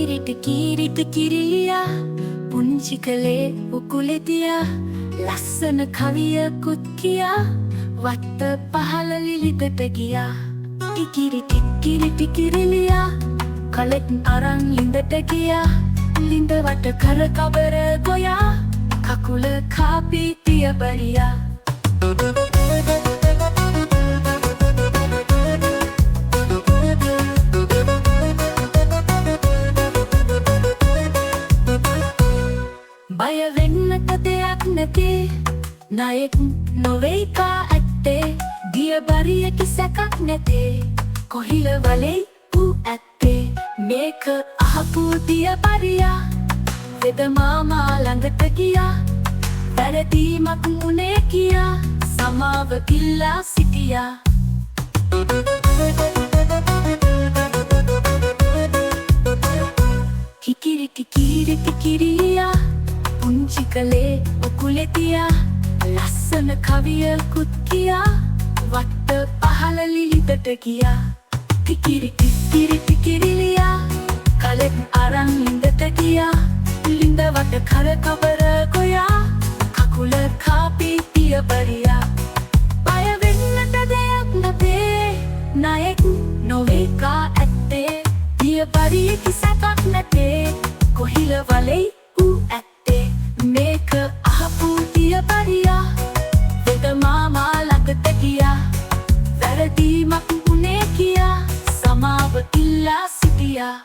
කිරිට කිරිලියා පුංචි කලේ උකුලෙතියා ලස්සන කවියකුත් කියා වත්ත පහළ ලිලිතට ගියා කිරිට කිරිලියා කලෙත් අරන් ලිඳට ගියා ලිඳ වට කර කබර ගොයා කකුල කාපී තිය බරියා බය වෙන්නට දෙයක් නැතේ නායෙක් නොවෙයි කා ඇත්තේ දිය බරියකි සැකක් නැතේ කොහිල වලේ ඌ ඇත්තේ මේක අහපු දිය බරියා වෙද මාමා ළඟට ගියා වැරදීමක් වුණේ කියා සමාව ඉල්ලා සිටියා කිරිට කිරිලියා පුංචි කලේ උකුලෙතියා ලස්සන කවියකුත් කියා වත්ත පහළ ලිලිතට ගියා කිරිට කිරිලියා කලෙත් අරන් ලිඳට ගියා ලිඳ වට කර කබර ගොයා කකුල කාපී තිය බරියා බය වෙන්නට දෙයක් නැතේ නායෙක් නොවේ කා ඇත්තේ දිය බරියකි සැකක් නැතේ කොහිල වලේ ඌ ඇත්තේ මේක අහපු දිය බරියා වෙද මාමා ළඟට ගියා වැරදීමක් වුණේ කියා සමාව ඉල්ලා සිටියා